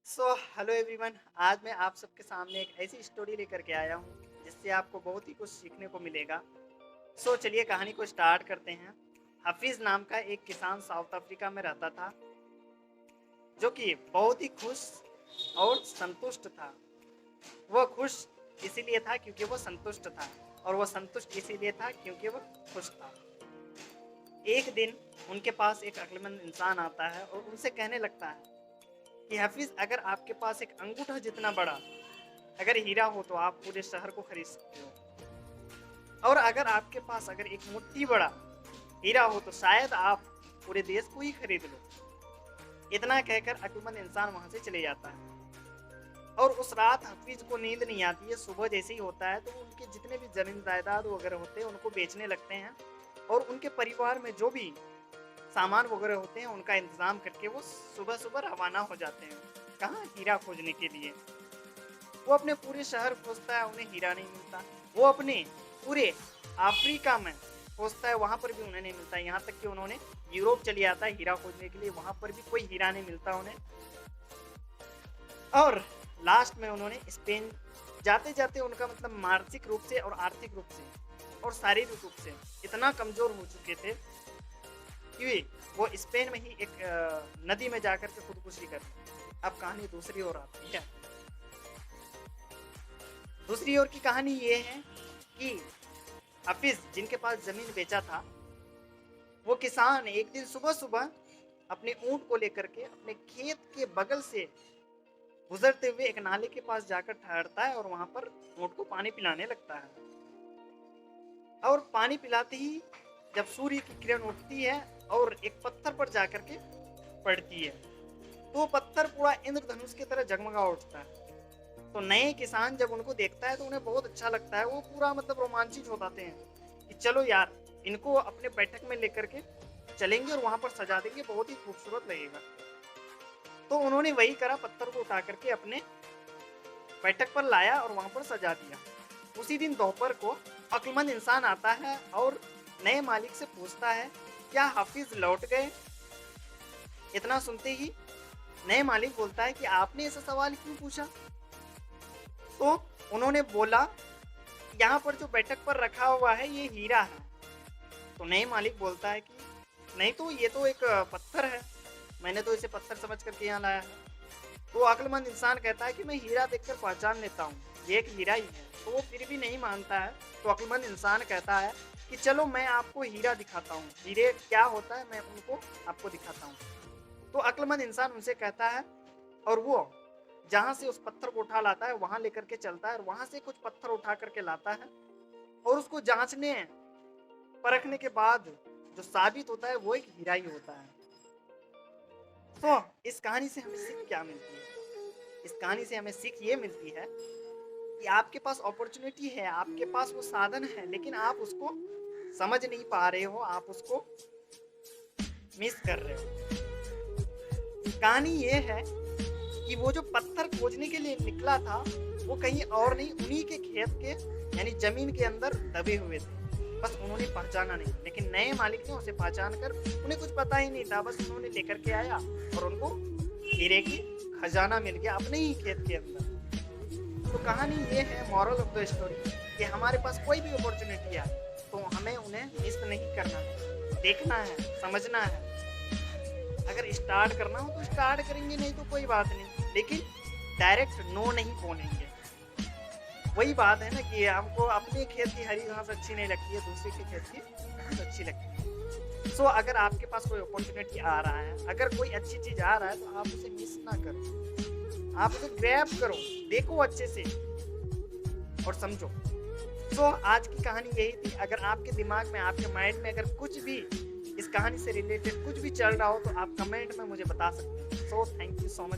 Hello everyone. आज मैं आप सबके सामने एक ऐसी स्टोरी लेकर के आया हूँ जिससे आपको बहुत ही कुछ सीखने को मिलेगा। चलिए कहानी को स्टार्ट करते हैं। हफीज़ नाम का एक किसान साउथ अफ्रीका में रहता था, जो कि बहुत ही खुश और संतुष्ट था। वह खुश इसीलिए था क्योंकि वह संतुष्ट था, और वह संतुष्ट इसीलिए था क्योंकि वह खुश था। एक दिन उनके पास एक अक्लमंद इंसान आता है और उनसे कहने लगता है कि हफीज़, अगर आपके पास एक अंगूठा जितना बड़ा अगर हीरा हो तो आप पूरे शहर को खरीद सकते हो, और अगर आपके पास अगर एक मुट्ठी बड़ा हीरा हो तो शायद आप पूरे देश को ही खरीद लो। इतना कहकर अक्लमंद इंसान वहां से चले जाता है। और उस रात हफीज को नींद नहीं आती है। सुबह जैसे ही होता है तो उनके जितने भी जमीन जायदाद वगैरह होते हैं उनको बेचने लगते हैं, और उनके परिवार में जो भी सामान वगैरह होते हैं उनका इंतजाम करके वो सुबह सुबह रवाना हो जाते हैं। कहाँ? हीरा खोजने के लिए। वो अपने पूरे शहर खोजता है, उन्हें हीरा नहीं मिलता। वो अपने पूरे अफ्रीका में खोजता है, वहां पर भी उन्हें नहीं मिलता। यहाँ तक कि उन्होंने यूरोप चले जाता है हीरा खोजने के लिए, वहां पर भी कोई हीरा नहीं मिलता उन्हें। और लास्ट में उन्होंने स्पेन जाते जाते उनका मतलब मानसिक रूप से और आर्थिक रूप से और शारीरिक रूप से इतना कमजोर हो चुके थे कि वो स्पेन में ही एक नदी में जाकर के खुदकुशी कर। अब कहानी दूसरी ओर आती है। दूसरी ओर की कहानी ये है कि हफीज जिनके पास जमीन बेचा था, वो किसान एक दिन सुबह सुबह अपने ऊंट को लेकर के अपने खेत के बगल से गुजरते हुए एक नाले के पास जाकर ठहरता है और वहां पर ऊंट को पानी पिलाने लगता है। और पानी पिलाते ही जब सूर्य की किरण उठती है और एक पत्थर पर जाकर के पड़ती है, तो वो पत्थर पूरा इंद्रधनुष की तरह जगमगा उठता है। तो नए किसान जब उनको देखता है तो उन्हें बहुत अच्छा लगता है। वो पूरा मतलब रोमांचित हो जाते हैं कि चलो यार, इनको अपने बैठक में लेकर के चलेंगे और वहां पर सजा देंगे, बहुत ही खूबसूरत लगेगा। तो उन्होंने वही करा, पत्थर को उठा करके अपने बैठक पर लाया और वहां पर सजा दिया। उसी दिन दोपहर को अक्लमंद इंसान आता है और नए मालिक से पूछता है, क्या हाफिज लौट गए? इतना सुनते ही नए मालिक बोलता है कि आपने ऐसा सवाल क्यों पूछा? तो उन्होंने बोला, यहाँ पर जो बैठक पर रखा हुआ है ये हीरा है। तो नए मालिक बोलता है कि नहीं, तो ये तो एक पत्थर है, मैंने तो इसे पत्थर समझ करके यहाँ लाया है। तो अक्लमंद इंसान कहता है कि मैं हीरा देखकर पहचान लेता हूँ, ये एक हीरा ही है। तो वो फिर भी नहीं मानता है। तो अक्लमंद इंसान कहता है कि चलो मैं आपको हीरा दिखाता हूँ, हीरे क्या होता है मैं उनको आपको दिखाता हूँ। तो अक्लमंद इंसान उनसे कहता है, और वो जहाँ से उस पत्थर को उठा लाता है वहां लेकर के चलता है, और वहां से कुछ पत्थर उठा करके लाता है, और उसको जांचने परखने के बाद जो साबित होता है वो एक हीरा ही होता है। तो इस कहानी से हमें सीख क्या मिलती है? इस कहानी से हमें सीख ये मिलती है कि आपके पास अपॉर्चुनिटी है, आपके पास वो साधन है, लेकिन आप उसको समझ नहीं पा रहे हो, आप उसको मिस कर रहे हो। कहानी ये है कि वो जो पत्थर खोजने के लिए निकला था वो कहीं और नहीं, उन्हीं के खेत के यानी जमीन के अंदर दबे हुए थे। बस उन्होंने पहचाना नहीं, लेकिन नए मालिक ने उसे पहचान कर, उन्हें कुछ पता ही नहीं था, बस उन्होंने लेकर के आया और उनको हीरे की खजाना मिल गया अपने ही खेत के अंदर। तो कहानी ये है, मॉरल ऑफ द स्टोरी, कि हमारे पास कोई भी अपॉर्चुनिटी आए तो हमें उन्हें मिस नहीं करना है, देखना है, समझना है। अगर स्टार्ट करना हो तो स्टार्ट करेंगे, नहीं तो कोई बात नहीं, लेकिन डायरेक्ट नो नहीं बोलेंगे। वही बात है ना कि हमको अपने खेत की हरी घास अच्छी नहीं लगती है, दूसरे के खेत की घास अच्छी लगती है। अगर आपके पास कोई अपॉर्चुनिटी आ रहा है, अगर कोई अच्छी चीज आ रहा है, तो आप उसे मिस ना करो, आप उसे ग्रैब करो, देखो अच्छे से और समझो। आज की कहानी यही थी। अगर आपके दिमाग में, आपके माइंड में अगर कुछ भी इस कहानी से रिलेटेड कुछ भी चल रहा हो तो आप कमेंट में मुझे बता सकते हैं। Thank you so much.